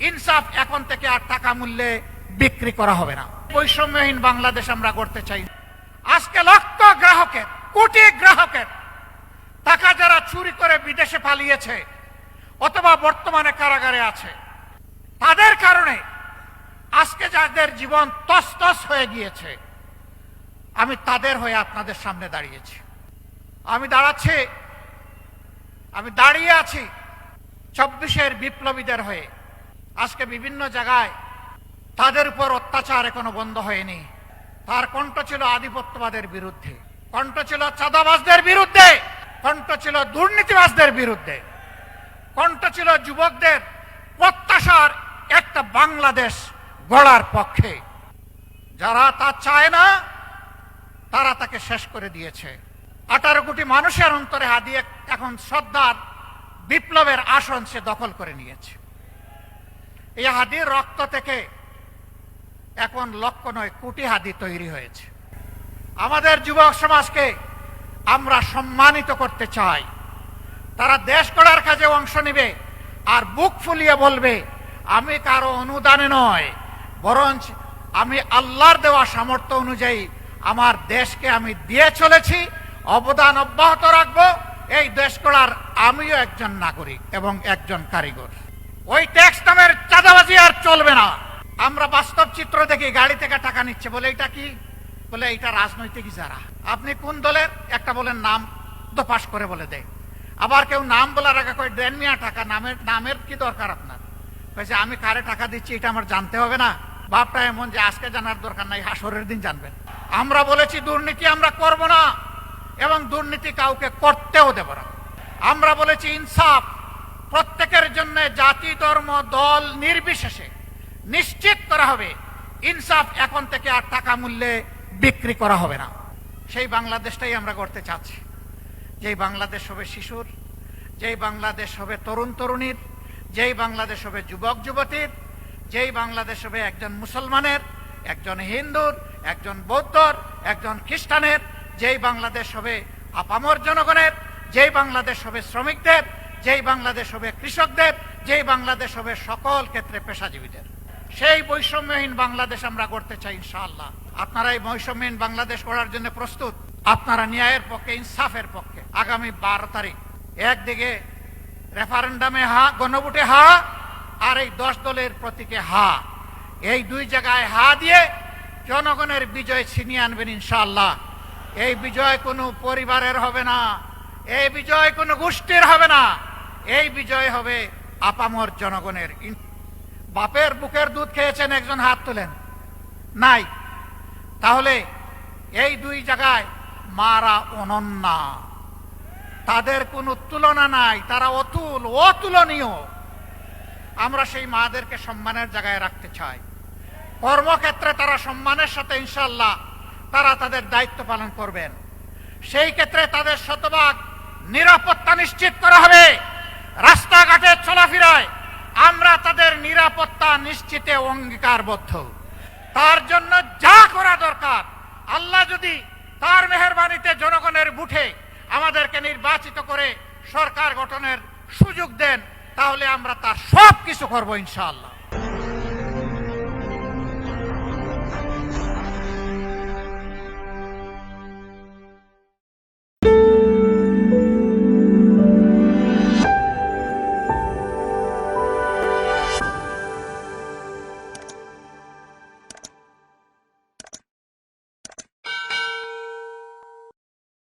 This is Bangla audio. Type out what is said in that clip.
ইনসাফ এখন থেকে আর টাকা মূল্যে বিক্রি করা হবে না। বৈষম্যহীন বাংলাদেশ আমরা করতে চাই। আজকে লক্ষ গ্রাহকের, কোটি গ্রাহকের টাকা যারা চুরি করে বিদেশে পালিয়েছে অথবা বর্তমানে কারাগারে আছে, তাদের কারণে আজকে যাদের জীবন তছনছ হয়ে গিয়েছে, আমি তাদের হয়ে আপনাদের সামনে দাঁড়িয়েছি। আমি দাঁড়িয়ে আছি 24-এর বিপ্লবীদের হয়ে। আজকে বিভিন্ন জায়গায় তাদের উপর অত্যাচার এখনো বন্ধ হয়নি। তার কণ্ঠ ছিল আধিপত্যবাদের বিরুদ্ধে, কণ্ঠ ছিল চাঁদাবাজদের বিরুদ্ধে, কণ্ঠ ছিল দুর্নীতিবাজদের বিরুদ্ধে, কণ্ঠ ছিল যুবকদের প্রত্যাশার একটা বাংলাদেশ গড়ার পক্ষে। যারা তা চায় না তারা তাকে শেষ করে দিয়েছে। 18 কোটি মানুষের অন্তরে হাত দিয়ে এখন শ্রদ্ধার বিপ্লবের আসন সে দখল করে নিয়েছে। এই হাদির রক্ত থেকে এখন লক্ষ নয় কোটি হাদি তৈরি হয়েছে। আমাদের যুবক সমাজকে আমরা সম্মানিত করতে চাই। তারা দেশ গড়ার কাজে অংশ নেবে আর বুক ফুলিয়ে বলবে, আমি কারো অনুদানে নয়, বরঞ্চ আমি আল্লাহর দেওয়া সামর্থ্য অনুযায়ী আমার দেশকে আমি দিয়ে চলেছি, অবদান অব্যাহত রাখবো। এই দেশ গড়ার আমিও একজন নাগরিক এবং একজন কারিগর। ওই ট্যাক্স নামের চাঁদাবাজি আর চলবে না। আমরা বাস্তব চিত্র দেখি, গাড়ি থেকে টাকা নিচ্ছে, বলে এটা কি? বলে এটা রাজনৈতিক যারা। আপনি কোন দলের? একটা বলেন নাম দোপাস করে বলে দেয়। আবার কেউ নাম বলার আগে কই দেন মিয়া টাকা, নামের কি দরকার আপনার? বলছে আমি কারে টাকা দিচ্ছি এটা আমার জানতে হবে না? বাপটা এমন যে আজকে জানার দরকার নাই, হাসরের দিন জানবেন। আমরা বলেছি দুর্নীতি আমরা করব না এবং দুর্নীতি কাউকে করতেও দেব না। আমরা বলেছি ইনসাফ প্রত্যেকের জন্য জাতি, ধর্ম, দল নির্বিশেষে নিশ্চিত করা হবে। ইনসাফ এখন থেকে আর টাকা মূল্যে বিক্রি করা হবে না। সেই বাংলাদেশটাই আমরা করতে চাচ্ছি, যেই বাংলাদেশ হবে শিশুর, যেই বাংলাদেশ হবে তরুণ তরুণীর, যেই বাংলাদেশ হবে যুবক যুবতীর, যেই বাংলাদেশ হবে একজন মুসলমানের, একজন হিন্দুর, একজন বৌদ্ধর, একজন খ্রিস্টানের, যেই বাংলাদেশ হবে আপামর জনগণের, যেই বাংলাদেশ হবে শ্রমিকদের, যেই বাংলাদেশ হবে কৃষকদের, যেই বাংলাদেশ হবে সকল ক্ষেত্রে পেশাজীবীদের। সেই বৈষম্যহীন বাংলাদেশ আমরা করতে চাই ইনশাআল্লাহ। আপনারা এই বৈষম্যহীন বাংলাদেশ করার জন্য প্রস্তুত? আপনারা ন্যায়ের পক্ষে, ইনসাফের পক্ষে। আগামী 12 তারিখ একদিকে রেফারেন্ডামে হা, গণভোটে হা, আর এই 10 দলের প্রতীকে হা, এই দুই জায়গায় হা দিয়ে জনগণের বিজয় ছিনিয়ে আনবেন ইনশাআল্লাহ। এই বিজয় কোনো পরিবারের হবে না, এই বিজয় কোনো গোষ্ঠীর হবে না, এই বিজয় হবে আপামর জনগণের। বাপের বুকের দুধ খেয়েছেন একজন, হাত তোলেন। নাই? তাহলে এই দুই জায়গায় মারা অনন্যা, তাদের কোনো তুলনা নাই, তারা অতুলনীয়। আমরা সেই মাদেরকে সম্মানের জায়গায় রাখতে চাই। কর্মক্ষেত্রে তারা সম্মানের সাথে ইনশাআল্লাহ তারা তাদের দায়িত্ব পালন করবেন। সেই ক্ষেত্রে তাদের শতভাগ নিরাপত্তা নিশ্চিত করা হবে। রাস্তাঘাটে চলাফেরায় আমরা তাদের নিরাপত্তা নিশ্চিতে অঙ্গীকারবদ্ধ। তার জন্য যা করা দরকার, আল্লাহ যদি তার মেহেরবানিতে জনগণের ভোটে আমাদেরকে নির্বাচিত করে সরকার গঠনের সুযোগ দেন, তাহলে আমরা তার সব কিছু করবো ইনশাআল্লাহ।